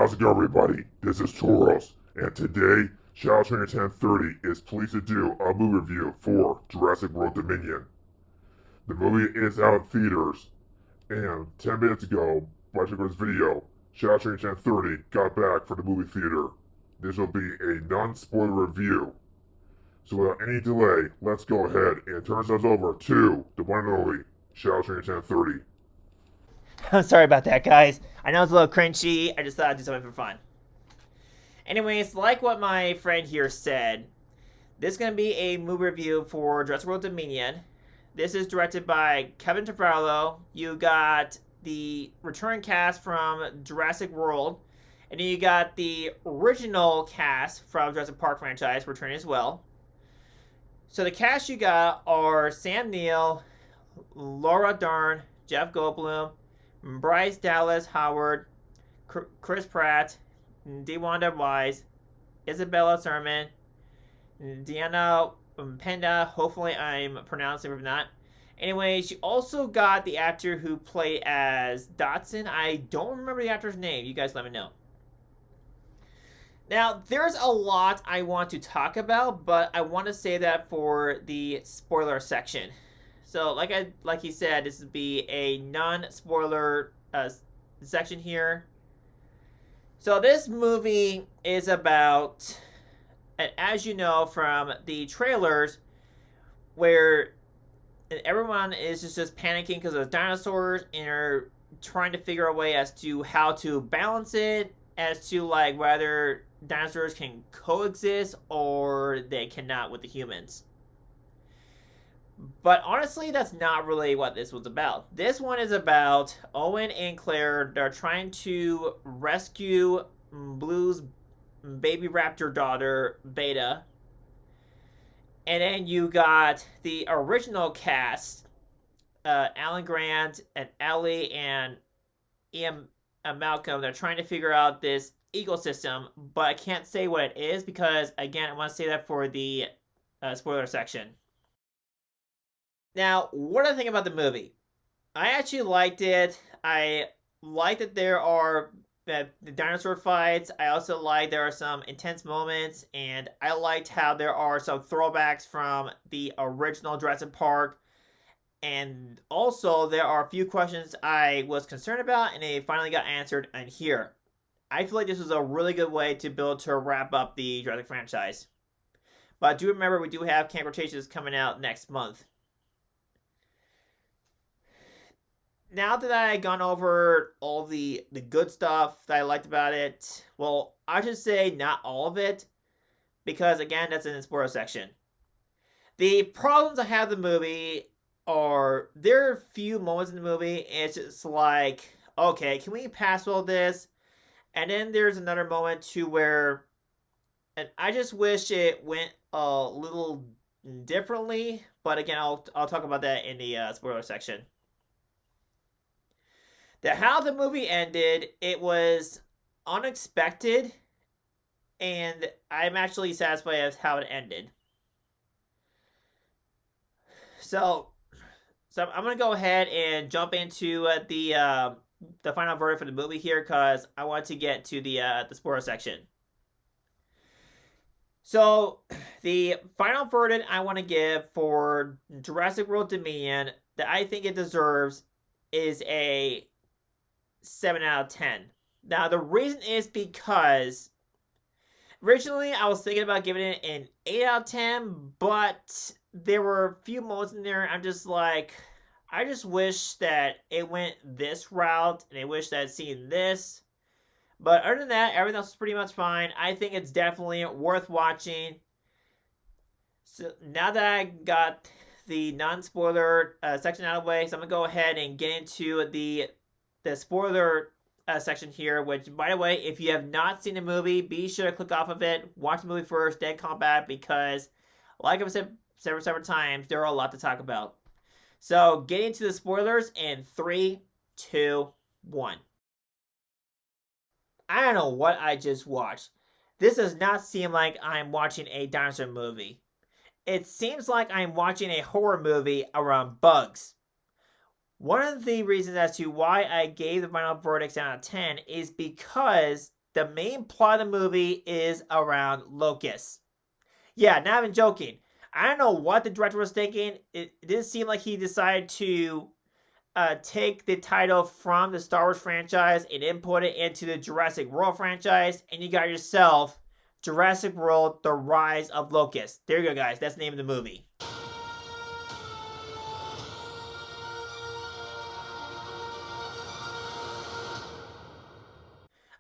How's it going, everybody? This is Toros, and today, Shadow Trainer 1030 is pleased to do a movie review for Jurassic World Dominion. The movie is out in theaters, and 10 minutes ago, by checking this video, Shadow Trainer 1030 got back from the movie theater. This will be a non-spoiler review. So without any delay, let's go ahead and turn ourselves over to the one and only Shadow Trainer 1030. I'm sorry about that, guys. I know it's a little cringy. I just thought I'd do something for fun. Anyways, like what my friend here said, this is going to be a movie review for Jurassic World Dominion. This is directed by Kevin Tafrallo. You got the return cast from Jurassic World. And then you got the original cast from Jurassic Park franchise returning as well. So the cast you got are Sam Neill, Laura Dern, Jeff Goldblum, Bryce Dallas Howard, Chris Pratt, DeWanda Wise, Isabella Sermon, Diana Penda. Hopefully I'm pronouncing it, if not. Anyway, she also got the actor who played as Dotson. I don't remember the actor's name. You guys let me know. Now, there's a lot I want to talk about, but I want to say that for the spoiler section. So, like he said, this would be a non-spoiler section here. So this movie is about, and as you know from the trailers, where everyone is just panicking because of dinosaurs and are trying to figure a way as to how to balance it, as to like whether dinosaurs can coexist or they cannot with the humans. But honestly, that's not really what this was about. This one is about Owen and Claire. They're trying to rescue Blue's baby raptor daughter, Beta. And then you got the original cast, Alan Grant and Ellie and Ian Malcolm. They're trying to figure out this ecosystem, but I can't say what it is because, again, I want to say that for the spoiler section. Now, what do I think about the movie? I actually liked it. I like that there are the dinosaur fights. I also like there are some intense moments, and I liked how there are some throwbacks from the original Jurassic Park. And also, there are a few questions I was concerned about, and they finally got answered in here. I feel like this was a really good way to build to wrap up the Jurassic franchise. But do remember, we do have Camp Cretaceous coming out next month. Now that I've gone over all the good stuff that I liked about it, well, I should say not all of it, because again, that's in the spoiler section. The problems I have with the movie are, there are a few moments in the movie, and it's just like, okay, can we pass all this? And then there's another moment too where, and I just wish it went a little differently, but again, I'll talk about that in the spoiler section. How the movie ended, it was unexpected, and I'm actually satisfied with how it ended. So I'm gonna go ahead and jump into the final verdict for the movie here, because I want to get to the spoiler section. So the final verdict I want to give for Jurassic World Dominion that I think it deserves is a 7 out of 10. Now, the reason is because originally I was thinking about giving it an 8 out of 10, but there were a few moments in there I'm just like, I just wish that it went this route, and I wish that I'd seen this. But other than that, everything else is pretty much fine. I think it's definitely worth watching. So now that I got the non-spoiler section out of the way, so I'm going to go ahead and get into the spoiler section here, which, by the way, if you have not seen the movie, be sure to click off of it, watch the movie first, then come back, because, like I've said several times, there are a lot to talk about. So, getting into the spoilers in 3, 2, 1. I don't know what I just watched. This does not seem like I'm watching a dinosaur movie. It seems like I'm watching a horror movie around bugs. One of the reasons as to why I gave the final verdict out of 10 is because the main plot of the movie is around locusts. Yeah, not even joking. I don't know what the director was thinking. It didn't seem like he decided to take the title from the Star Wars franchise and input it into the Jurassic World franchise, and you got yourself Jurassic World: The Rise of Locusts. There you go, guys. That's the name of the movie.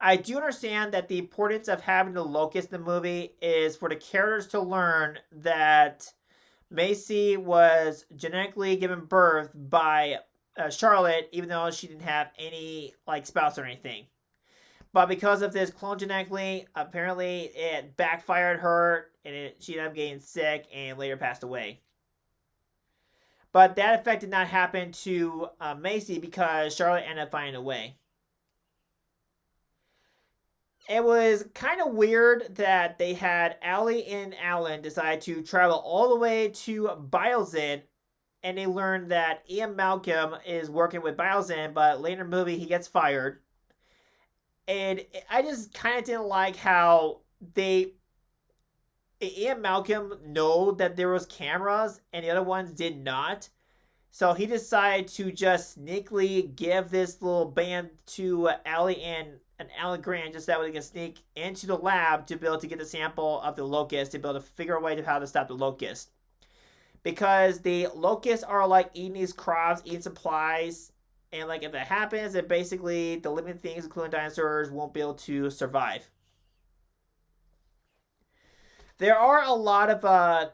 I do understand that the importance of having the locust in the movie is for the characters to learn that Macy was genetically given birth by Charlotte, even though she didn't have any like spouse or anything. But because of this clone genetically, apparently it backfired her, and she ended up getting sick and later passed away. But that effect did not happen to Macy because Charlotte ended up finding a way. It was kind of weird that they had Allie and Alan decide to travel all the way to Biosyn, and they learned that Ian Malcolm is working with Biosyn, but later in the movie he gets fired. And I just kind of didn't like how Ian Malcolm know that there was cameras and the other ones did not. So he decided to just sneakily give this little band to Allie and Alan Grant just that way they can sneak into the lab to be able to get the sample of the locust to be able to figure a way to how to stop the locust. Because the locusts are like eating these crops, eating supplies, and like if that happens, then basically the living things, including dinosaurs, won't be able to survive. There are a lot of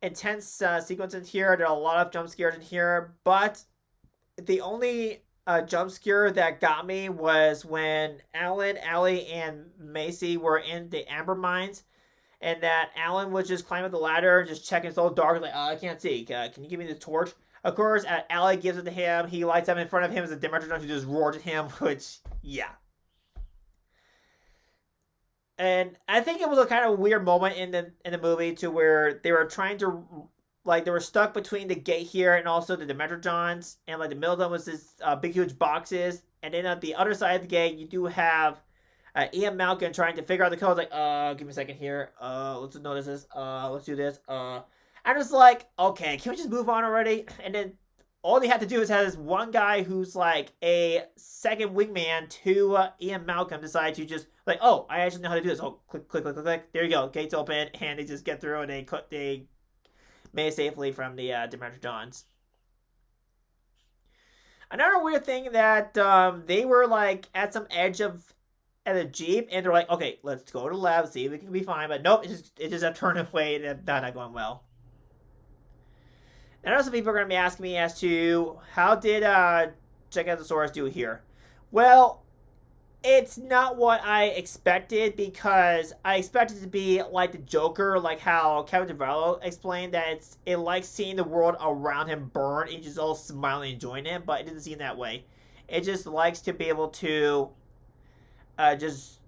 intense sequences here. There are a lot of jump scares in here, but the only jump scare that got me was when Alan, Allie, and Macy were in the amber mines, and that Alan was just climbing up the ladder and just checking. It's all dark, like, I can't see. Can you give me the torch? Of course, Allie gives it to him. He lights up in front of him as a Dementrodon who just roars at him, which, yeah. And I think it was a kind of weird moment in the movie to where they were trying to like they were stuck between the gate here and also the Dementrodons, and like the middle of them was this big huge boxes, and then at the other side of the gate you do have Ian Malcolm trying to figure out the code. Like, give me a second here. Let's notice this. Let's do this. I'm just like, okay, can we just move on already? And then all they have to do is have this one guy who's like a second wingman to Ian Malcolm decide to just like, oh, I actually know how to do this. Oh, click, click, click, click, click. There you go. Gates open, and they just get through, and they made it safely from the Dementrodons. Another weird thing that they were like at some edge of at a jeep, and they're like, okay, let's go to the lab, see if we can be fine. But nope, it just have turned away, and that's not going well. And I know some people are going to be asking me as to how did Giganotosaurus do here? Well, it's not what I expected because I expected it to be like the Joker, like how Kevin Tafrallo explained that it likes seeing the world around him burn and just all smiling and enjoying it, but it didn't seem that way. It just likes to be able to just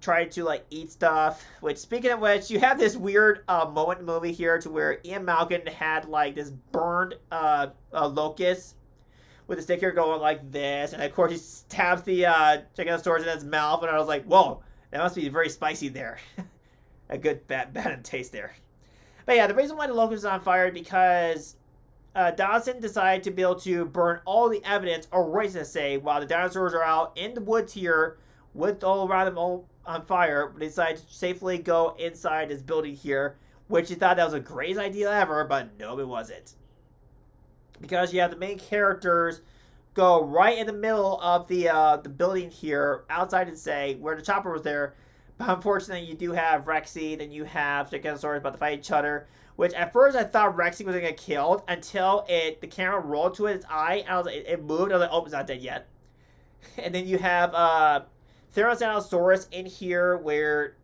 try to like eat stuff. Which, speaking of which, you have this weird moment in the movie here to where Ian Malcolm had like this burned locust with the stick here going like this, and of course he stabs the Giganotosaurus in his mouth, and I was like, whoa, that must be very spicy there. A good bad in taste there. But yeah, the reason why the locust is on fire is because Dawson decided to be able to burn all the evidence, or right to say, while the dinosaurs are out in the woods here with all around them all on fire, but decided to safely go inside this building here, which he thought that was the greatest idea ever, but no, it wasn't. Because you have the main characters go right in the middle of the building here, outside and say where the chopper was there. But unfortunately, you do have Rexy, then you have Giganotosaurus about to fight each other. Which at first I thought Rexy was gonna get killed until the camera rolled to its eye, and I was like, it moved. I was like, oh, it's not dead yet. And then you have Tafrallo in here, where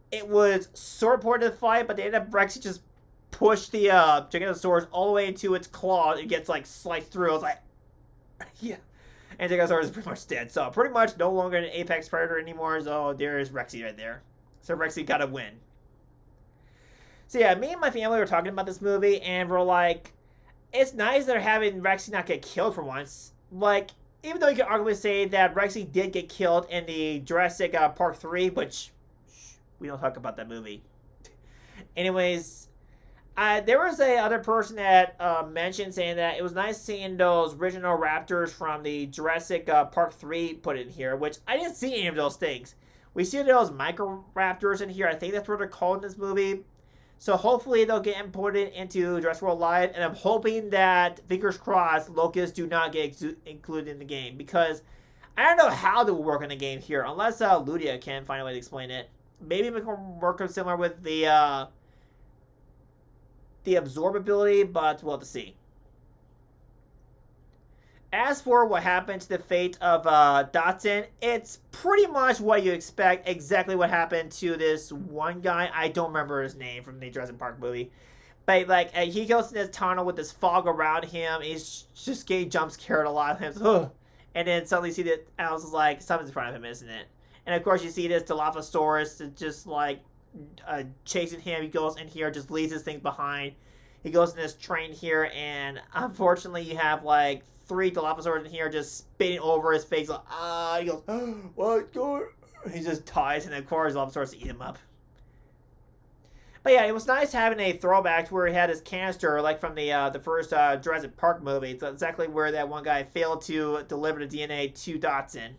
it was sort of important to the fight, but they ended up Rexy just pushed the Giganotosaurus all the way into its claw. It gets like sliced through. I was like, yeah. And Giganotosaurus is pretty much dead. So pretty much no longer an apex predator anymore. So there's Rexy right there. So Rexy got to win. So yeah, me and my family were talking about this movie, and we're like, it's nice they're having Rexy not get killed for once. Like, even though you can arguably say that Rexy did get killed in the Jurassic Park 3, which we don't talk about that movie. Anyways, there was a other person that mentioned saying that it was nice seeing those original raptors from the Jurassic Park 3 put in here, which I didn't see any of those things. We see those microraptors in here. I think that's what they're called in this movie. So hopefully they'll get imported into Jurassic World Live, and I'm hoping that, fingers crossed, locusts do not get included in the game, because I don't know how they will work in the game here, unless Ludia can find a way to explain it. Maybe it can work similar with the absorbability, but we'll have to see. As for what happened to the fate of Dotson, it's pretty much what you expect. Exactly what happened to this one guy. I don't remember his name from the Jurassic Park movie. But, like, he goes in this tunnel with this fog around him. He's just getting jump scared a lot of him. Ugh. And then suddenly you see that Alice is like, something's in front of him, isn't it? And, of course, you see this Dilophosaurus just, like, chasing him. He goes in here, just leaves his things behind. He goes in this train here, and unfortunately you have, like, 3 Dilophosaurus in here just spitting over his face. Like, he goes, what's going on? He just dies, and of course Dilophosaurus eat him up. But yeah, it was nice having a throwback to where he had his canister, like from the first Jurassic Park movie. It's exactly where that one guy failed to deliver the DNA to Dotson.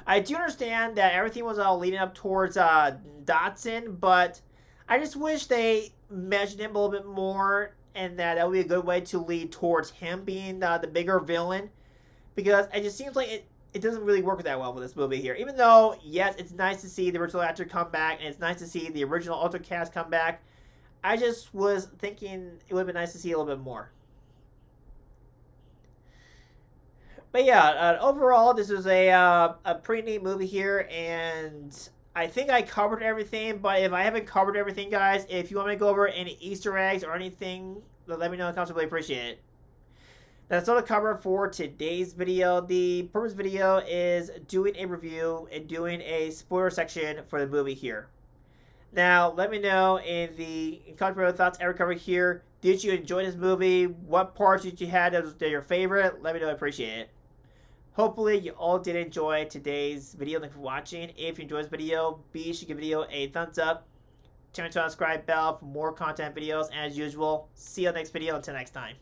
I do understand that everything was all leading up towards Dotson, but I just wish they mentioned him a little bit more, and that would be a good way to lead towards him being the bigger villain, because it just seems like it doesn't really work that well with this movie here. Even though, yes, it's nice to see the original actor come back, and it's nice to see the original Ultra cast come back, I just was thinking it would have been nice to see a little bit more. But yeah, overall, this is a pretty neat movie here, and I think I covered everything. But if I haven't covered everything, guys, if you want me to go over any Easter eggs or anything, let me know in the comments. I really appreciate it. That's all to cover for today's video. The purpose of the video is doing a review and doing a spoiler section for the movie here. Now, let me know in the comments below thoughts I covered here. Did you enjoy this movie? What parts did you have that was your favorite? Let me know. I appreciate it. Hopefully you all did enjoy today's video. Thanks for watching. If you enjoyed this video, be sure to give the video a thumbs up. Turn on the subscribe bell for more content videos as usual. See you on the next video. Until next time.